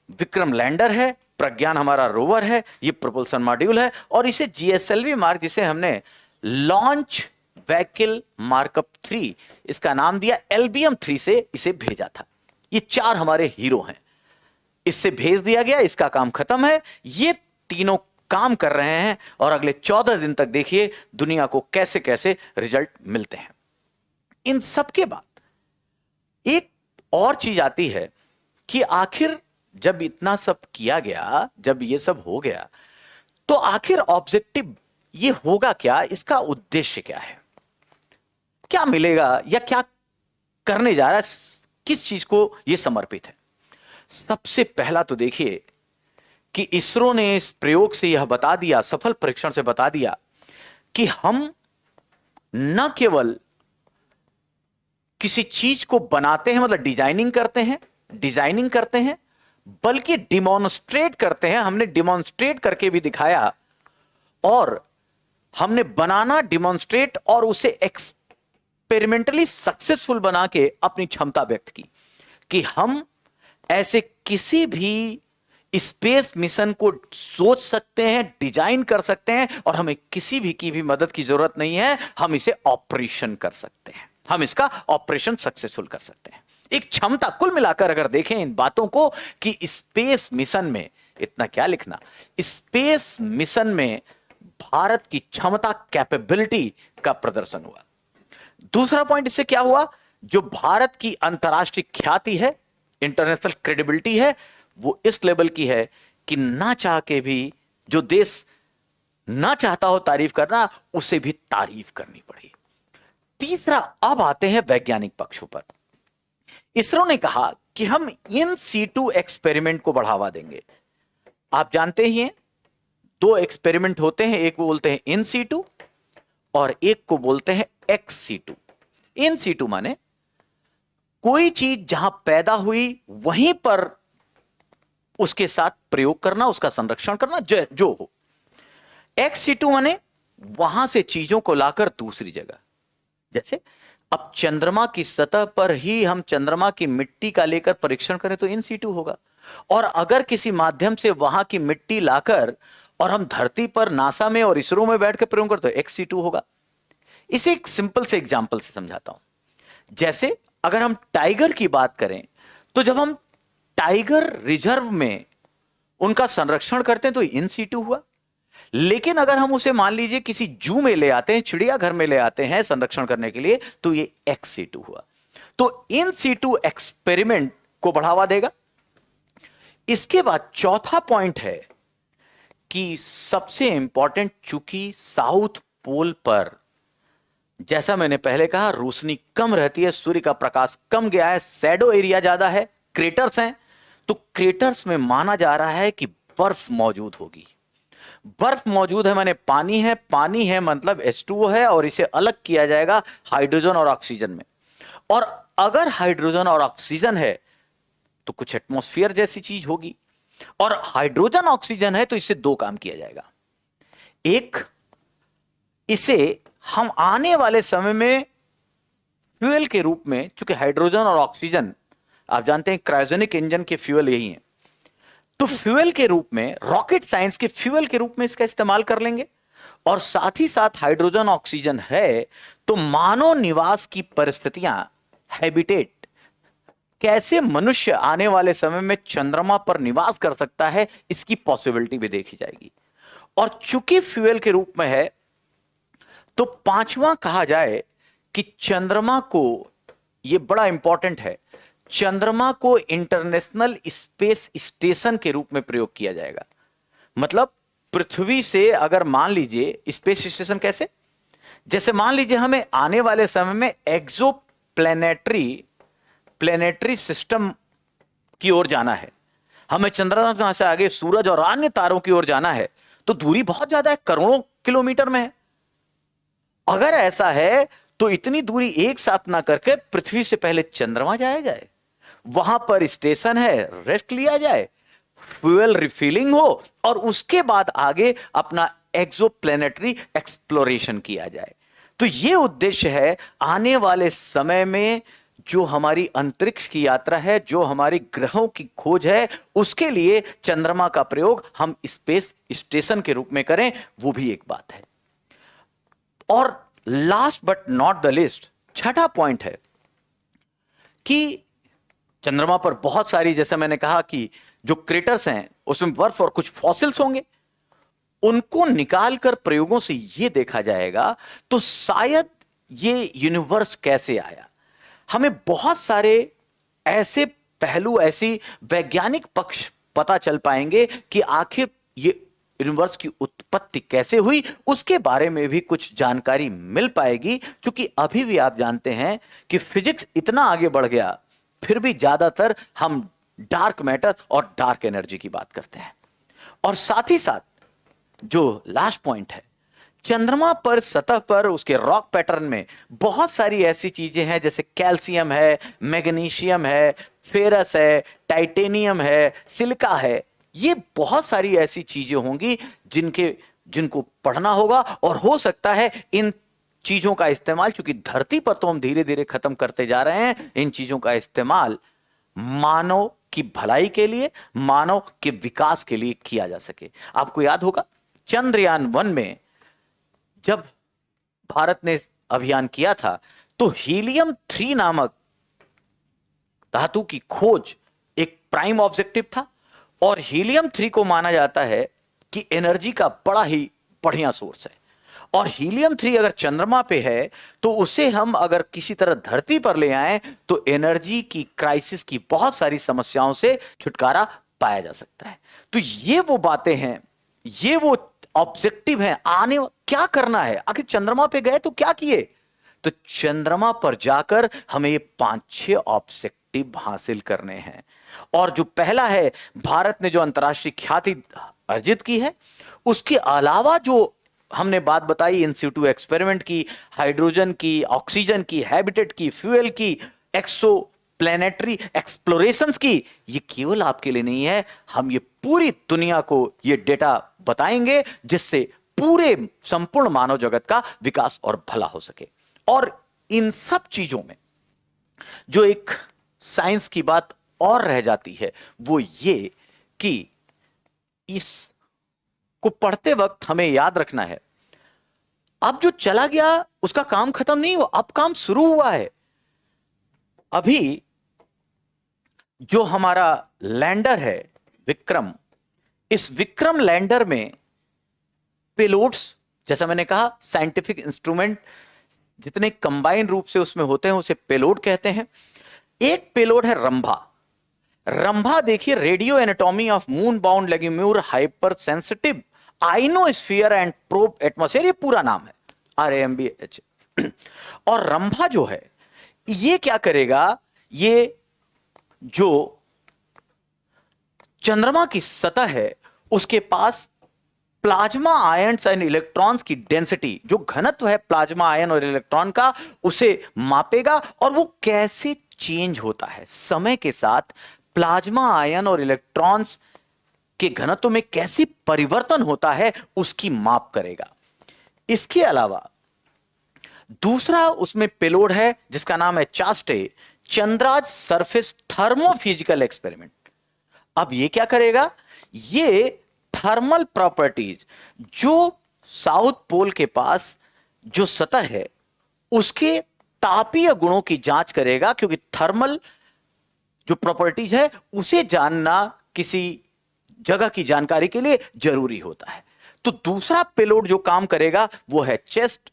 Speaker 1: विक्रम लैंडर है, प्रज्ञान हमारा रोवर है, यह प्रोपल्सन मॉड्यूल है और इसे जीएसएलवी मार्क, जिसे हमने लॉन्च व्हीकल मार्कअप 3 इसका नाम दिया, एलबीएम 3 से इसे भेजा था। ये 4 हमारे हीरो हैं, इससे भेज दिया गया, इसका काम खत्म है। ये तीनों काम कर रहे हैं और अगले 14 दिन तक देखिए दुनिया को कैसे कैसे रिजल्ट मिलते हैं। इन सब के बाद एक और चीज आती है कि आखिर जब इतना सब किया गया, जब ये सब हो गया, तो आखिर ऑब्जेक्टिव ये होगा क्या, इसका उद्देश्य क्या है? क्या मिलेगा या क्या करने जा रहा है, किस चीज को यह समर्पित है। सबसे पहला तो देखिए कि इसरो ने इस प्रयोग से यह बता दिया, सफल परीक्षण से बता दिया कि हम न केवल किसी चीज को बनाते हैं, मतलब डिजाइनिंग करते हैं, बल्कि डिमॉन्स्ट्रेट करते हैं। हमने डिमॉन्स्ट्रेट करके भी दिखाया, और हमने बनाना, डिमॉन्स्ट्रेट और उसे एक्सपेरिमेंटली सक्सेसफुल बना के अपनी क्षमता व्यक्त की कि हम ऐसे किसी भी स्पेस मिशन को सोच सकते हैं, डिजाइन कर सकते हैं, और हमें किसी भी की भी मदद की जरूरत नहीं है। हम इसे ऑपरेशन कर सकते हैं, हम इसका ऑपरेशन सक्सेसफुल कर सकते हैं। एक क्षमता, कुल मिलाकर अगर देखें इन बातों को कि स्पेस मिशन में, इतना क्या लिखना, स्पेस मिशन में भारत की क्षमता, कैपेबिलिटी का प्रदर्शन हुआ। दूसरा पॉइंट इससे क्या हुआ, जो भारत की अंतर्राष्ट्रीय ख्याति है, इंटरनेशनल क्रेडिबिलिटी है, वो इस लेवल की है कि ना चाह के भी, जो देश ना चाहता हो तारीफ करना, उसे भी तारीफ करनी पड़ी। तीसरा, अब आते हैं वैज्ञानिक पक्षों पर। इसरो ने कहा कि हम इन सीटू एक्सपेरिमेंट को बढ़ावा देंगे। आप जानते ही हैं, दो एक्सपेरिमेंट होते हैं, एक को बोलते हैं इन सीटू और एक को बोलते हैं एक्स सीटू। इन सीटू माने कोई चीज जहां पैदा हुई वहीं पर उसके साथ प्रयोग करना, उसका संरक्षण करना, जो हो। एक्स सीटू माने वहां से चीजों को लाकर दूसरी जगह, जैसे अब चंद्रमा की सतह पर ही हम चंद्रमा की मिट्टी का लेकर परीक्षण करें तो इन सीटू होगा, और अगर किसी माध्यम से वहां की मिट्टी लाकर और हम धरती पर नासा में और इसरो में बैठ कर प्रयोग करते तो एक्स सीटू होगा। इसे एक सिंपल से एग्जांपल से समझाता हूं। जैसे अगर हम टाइगर की बात करें, तो जब हम टाइगर रिजर्व में उनका संरक्षण करते हैं तो इन सीटू हुआ। लेकिन अगर हम उसे मान लीजिए किसी जू में ले आते हैं, चिड़ियाघर में ले आते हैं संरक्षण करने के लिए, तो ये एक्स सीटू हुआ। तो इन सीटू एक्सपेरिमेंट को बढ़ावा देगा। इसके बाद चौथा पॉइंट है कि सबसे इंपॉर्टेंट, चूंकि साउथ पोल पर, जैसा मैंने पहले कहा, रोशनी कम रहती है, सूर्य का प्रकाश कम गया है, शैडो एरिया ज्यादा है, क्रेटर्स हैं, तो क्रेटर्स में माना जा रहा है कि बर्फ मौजूद होगी। बर्फ मौजूद है माने पानी है, पानी है मतलब H2O है, और इसे अलग किया जाएगा हाइड्रोजन और ऑक्सीजन में। और अगर हाइड्रोजन और ऑक्सीजन है तो कुछ एटमॉस्फेयर जैसी चीज होगी, और हाइड्रोजन ऑक्सीजन है तो इससे दो काम किया जाएगा। एक, इसे हम आने वाले समय में फ्यूल के रूप में, चूंकि हाइड्रोजन और ऑक्सीजन आप जानते हैं क्रायोजेनिक इंजन के फ्यूल यही हैं, तो फ्यूल के रूप में, रॉकेट साइंस के फ्यूल के रूप में इसका इस्तेमाल कर लेंगे। और साथ ही साथ हाइड्रोजन ऑक्सीजन है तो मानव निवास की परिस्थितियां, हैबिटेट, कैसे मनुष्य आने वाले समय में चंद्रमा पर निवास कर सकता है, इसकी पॉसिबिलिटी भी देखी जाएगी। और चूंकि फ्यूल के रूप में है, तो पांचवा कहा जाए कि चंद्रमा को, यह बड़ा इंपॉर्टेंट है, चंद्रमा को इंटरनेशनल स्पेस स्टेशन के रूप में प्रयोग किया जाएगा। मतलब पृथ्वी से अगर मान लीजिए स्पेस स्टेशन, कैसे, जैसे मान लीजिए हमें आने वाले समय में एक्सो प्लेनेटरी सिस्टम की ओर जाना है, हमें चंद्रमा से आगे सूरज और अन्य तारों की ओर जाना है, तो दूरी बहुत ज्यादा है, करोड़ों किलोमीटर में है। अगर ऐसा है तो इतनी दूरी एक साथ ना करके पृथ्वी से पहले चंद्रमा जाया जाए, वहां पर स्टेशन है, रेस्ट लिया जाए, फ्यूल रिफिलिंग हो, और उसके बाद आगे अपना एक्सोप्लैनेटरी एक्सप्लोरेशन किया जाए। तो यह उद्देश्य है आने वाले समय में, जो हमारी अंतरिक्ष की यात्रा है, जो हमारी ग्रहों की खोज है, उसके लिए चंद्रमा का प्रयोग हम स्पेस स्टेशन के रूप में करें, वो भी एक बात है। और last but not the list, छठा पॉइंट है कि चंद्रमा पर बहुत सारी, जैसे मैंने कहा कि जो क्रेटर्स हैं उसमें बर्फ और कुछ फॉसिल्स होंगे, उनको निकालकर प्रयोगों से यह देखा जाएगा तो शायद ये यूनिवर्स कैसे आया। हमें बहुत सारे ऐसे पहलू, ऐसी वैज्ञानिक पक्ष पता चल पाएंगे कि आखिर ये यूनिवर्स की उत्पत्ति कैसे हुई उसके बारे में भी कुछ जानकारी मिल पाएगी, क्योंकि अभी भी आप जानते हैं कि फिजिक्स इतना आगे बढ़ गया, फिर भी ज्यादातर हम डार्क मैटर और डार्क एनर्जी की बात करते हैं। और साथ ही साथ जो लास्ट पॉइंट है, चंद्रमा पर सतह पर उसके रॉक पैटर्न में बहुत सारी ऐसी चीजें हैं, जैसे कैल्शियम है, मैग्नीशियम है, फेरस है, टाइटेनियम है, सिलिका है। ये बहुत सारी ऐसी चीजें होंगी जिनको पढ़ना होगा, और हो सकता है इन चीजों का इस्तेमाल, क्योंकि धरती पर तो हम धीरे धीरे खत्म करते जा रहे हैं, इन चीजों का इस्तेमाल मानव की भलाई के लिए, मानव के विकास के लिए किया जा सके। आपको याद होगा चंद्रयान 1 में जब भारत ने अभियान किया था तो हीलियम-3 नामक धातु की खोज एक प्राइम ऑब्जेक्टिव था, और हीलियम-3 को माना जाता है कि एनर्जी का बड़ा ही बढ़िया सोर्स है। और हीलियम-3 अगर चंद्रमा पे है तो उसे हम अगर किसी तरह धरती पर ले आए तो एनर्जी की क्राइसिस की बहुत सारी समस्याओं से छुटकारा पाया जा सकता है। तो ये वो बातें हैं, ये वो ऑब्जेक्टिव है। आने क्या करना है, आखिर चंद्रमा पे गए तो क्या किए, तो चंद्रमा पर जाकर हमें ये 5-6 ऑब्जेक्टिव हासिल करने हैं। और जो पहला है, भारत ने जो अंतर्राष्ट्रीय ख्याति अर्जित की है, उसके अलावा जो हमने बात बताई इन सिटू एक्सपेरिमेंट की, हाइड्रोजन की, ऑक्सीजन की, हैबिटेट की, फ्यूल की, एक्सो प्लैनेटरी एक्सप्लोरेशंस की, ये केवल आपके लिए नहीं है, हम ये पूरी दुनिया को ये डेटा बताएंगे जिससे पूरे संपूर्ण मानव जगत का विकास और भला हो सके। और इन सब चीजों में जो एक साइंस की बात और रह जाती है वो ये कि इस को पढ़ते वक्त हमें याद रखना है, अब जो चला गया उसका काम खत्म नहीं हुआ, अब काम शुरू हुआ है। अभी जो हमारा लैंडर है विक्रम, इस विक्रम लैंडर में पेलोड्स, जैसा मैंने कहा साइंटिफिक इंस्ट्रूमेंट जितने कंबाइन रूप से उसमें होते हैं उसे पेलोड कहते हैं। एक पेलोड है रंभा। रंभा देखिए, radio anatomy of moon bound Langmuir hypersensitive ionosphere and probe atmosphere, ये पूरा नाम है, RAMBH। और रंभा जो है ये क्या करेगा, ये जो चंद्रमा की सतह है उसके पास प्लाज्मा आयन्स एंड इलेक्ट्रॉन्स की डेंसिटी, जो घनत्व है प्लाज्मा आयन और इलेक्ट्रॉन का, उसे मापेगा। और वो कैसे चेंज होता है समय के साथ, प्लाज्मा आयन और इलेक्ट्रॉन्स के घनत्व में कैसे परिवर्तन होता है उसकी माप करेगा। इसके अलावा दूसरा उसमें पेलोड है जिसका नाम है चास्टे, चंद्राज सरफेस थर्मोफिजिकल एक्सपेरिमेंट। अब ये क्या करेगा, ये थर्मल प्रॉपर्टीज, जो साउथ पोल के पास जो सतह है उसके तापीय गुणों की जांच करेगा, क्योंकि थर्मल जो प्रॉपर्टीज है उसे जानना किसी जगह की जानकारी के लिए जरूरी होता है। तो दूसरा पेलोड जो काम करेगा वो है चेस्ट।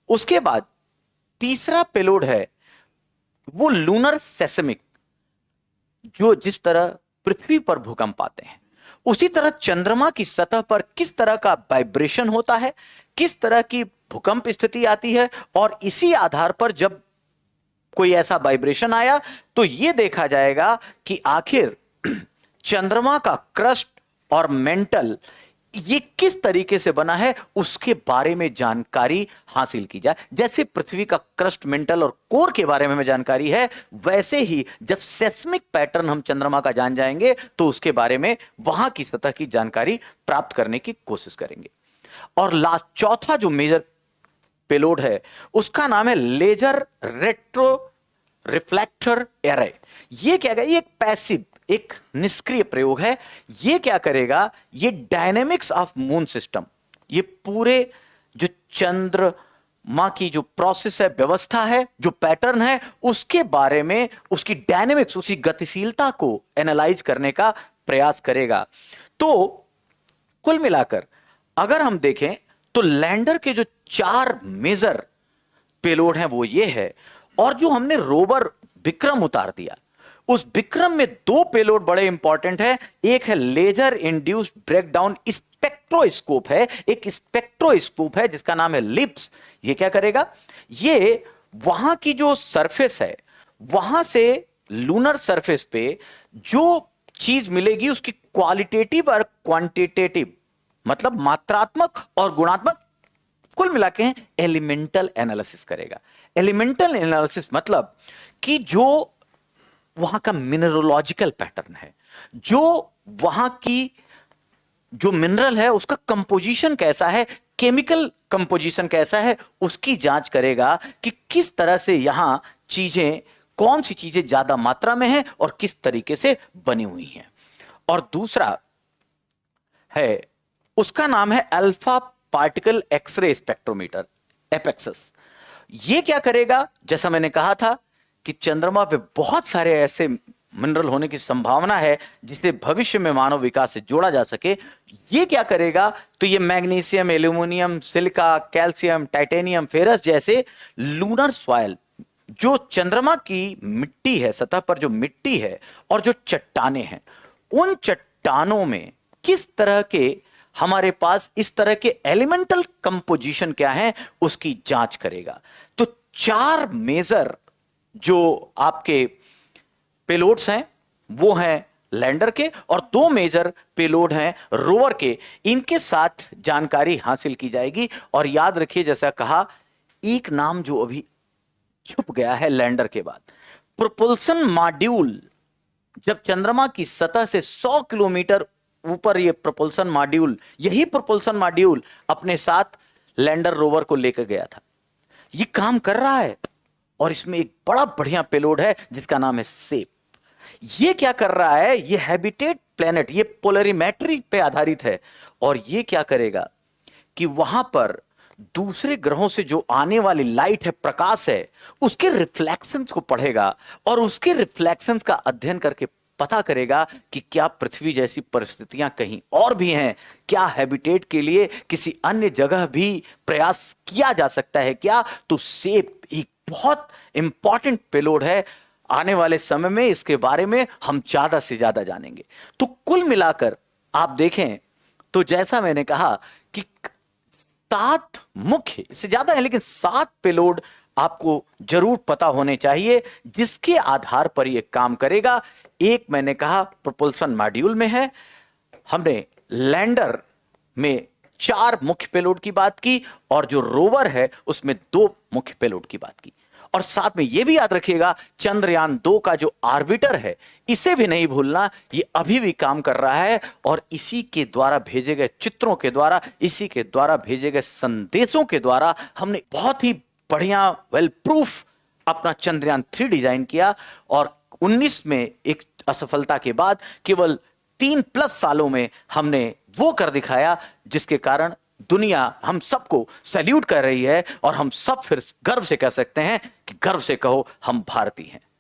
Speaker 1: उसके बाद तीसरा पेलोड है वो लूनर सेस्मिक, जो जिस तरह पृथ्वी पर भूकंप आते हैं उसी तरह चंद्रमा की सतह पर किस तरह का वाइब्रेशन होता है, किस तरह की भूकंप स्थिति आती है, और इसी आधार पर जब कोई ऐसा वाइब्रेशन आया तो यह देखा जाएगा कि आखिर चंद्रमा का क्रस्ट और मेंटल ये किस तरीके से बना है उसके बारे में जानकारी हासिल की जाए। जैसे पृथ्वी का क्रस्ट, मेंटल और कोर के बारे में हमें जानकारी है, वैसे ही जब सेस्मिक पैटर्न हम चंद्रमा का जान जाएंगे तो उसके बारे में वहां की सतह की जानकारी प्राप्त करने की कोशिश करेंगे। और लास्ट चौथा जो मेजर पेलोड है उसका नाम है लेजर रेट्रो रिफ्लेक्टर एरे। ये क्या है, ये एक पैसिव, एक निष्क्रिय प्रयोग है। ये क्या करेगा, ये डायनेमिक्स ऑफ मून सिस्टम, ये पूरे जो चंद्रमा की जो प्रोसेस है, व्यवस्था है, जो पैटर्न है, उसके बारे में, उसकी डायनेमिक्स, उसकी गतिशीलता को एनालाइज करने का प्रयास करेगा। तो कुल मिलाकर अगर हम देखें तो लैंडर के जो 4 मेजर पेलोड हैं वो ये है, और जो हमने रोवर विक्रम उतार दिया उस विक्रम में दो पेलोड बड़े इंपॉर्टेंट है। एक है लेजर इंड्यूस्ड ब्रेकडाउन स्पेक्ट्रोस्कोप है, एक स्पेक्ट्रोस्कोप है जिसका नाम है लिप्स। ये क्या करेगा, ये वहां की जो सरफेस है, वहां से लूनर सरफेस पे जो चीज मिलेगी उसकी क्वालिटेटिव और क्वांटिटेटिव, मतलब मात्रात्मक और गुणात्मक, कुल मिला के एलिमेंटल एनालिसिस करेगा। एलिमेंटल एनालिसिस मतलब कि जो वहां का मिनरोलॉजिकल पैटर्न है, जो वहां की जो मिनरल है उसका कंपोजिशन कैसा है, केमिकल कंपोजिशन कैसा है, उसकी जांच करेगा कि किस तरह से यहां चीजें, कौन सी चीजें ज्यादा मात्रा में हैं और किस तरीके से बनी हुई हैं। और दूसरा है, उसका नाम है अल्फा पार्टिकल एक्सरे स्पेक्ट्रोमीटर, एपेक्सस। ये क्या करेगा, जैसा मैंने कहा था कि चंद्रमा पे बहुत सारे ऐसे मिनरल होने की संभावना है जिसे भविष्य में मानव विकास से जोड़ा जा सके। ये क्या करेगा, तो ये magnesium, aluminium, silica, calcium, titanium, ferrous जैसे लूनर सॉइल, जो चंद्रमा की मिट्टी है, सतह पर जो मिट्टी है और जो चट्टाने हैं, उन चट्टानों में किस तरह के हमारे पास इस तरह के एलिमेंटल कंपोजिशन क्या है, उसकी जांच करेगा। तो 4 मेजर जो आपके पेलोड्स हैं वो हैं लैंडर के, और 2 मेजर पेलोड हैं रोवर के। इनके साथ जानकारी हासिल की जाएगी। और याद रखिए, जैसा कहा, एक नाम जो अभी छुप गया है लैंडर के बाद, प्रोपल्सन मॉड्यूल। जब चंद्रमा की सतह से 100 किलोमीटर ऊपर ये प्रोपल्सन मॉड्यूल, यही प्रोपल्सन मॉड्यूल अपने साथ लैंडर रोवर को लेकर गया था। ये काम कर रहा है और इसमें एक बड़ा बढ़िया पेलोड है जिसका नाम है सेप। ये क्या कर रहा है, ये हैबिटेट प्लेनेट, ये पोलरीमेट्री पे आधारित है। और ये क्या करेगा कि वहां पर दूसरे ग्रहों से जो आने वाली लाइट है, प्रकाश है, उसके रिफ्लेक्शंस को पढ़ेगा और उसके रिफ्लेक्शंस का अध्ययन करके पता करेगा कि क्या पृथ्वी जैसी परिस्थितियां कहीं और भी हैं, क्या हैबिटेट के लिए किसी अन्य जगह भी प्रयास किया जा सकता है क्या। तो सेप एक बहुत इंपॉर्टेंट पेलोड है। आने वाले समय में इसके बारे में हम ज्यादा से ज्यादा जानेंगे। तो कुल मिलाकर आप देखें तो जैसा मैंने कहा कि 7 मुख्य, इससे ज्यादा है लेकिन 7 पेलोड आपको जरूर पता होने चाहिए जिसके आधार पर यह काम करेगा। एक मैंने कहा प्रोपल्सन मॉड्यूल में है, हमने लैंडर में 4 मुख्य पेलोड की बात की, और जो रोवर है उसमें 2 मुख्य पेलोड की बात की। और साथ में यह भी याद रखिएगा, चंद्रयान 2 का जो ऑर्बिटर है, इसे भी नहीं भूलना, ये अभी भी काम कर रहा है। और इसी के द्वारा भेजे गए चित्रों के द्वारा, इसी के द्वारा भेजे गए संदेशों के द्वारा हमने बहुत ही बढ़िया वेल प्रूफ अपना चंद्रयान 3 डिजाइन किया। और 19 में एक असफलता के बाद केवल 3+ सालों में हमने वो कर दिखाया जिसके कारण दुनिया हम सबको सैल्यूट कर रही है। और हम सब फिर गर्व से कह सकते हैं कि गर्व से कहो, हम भारतीय हैं।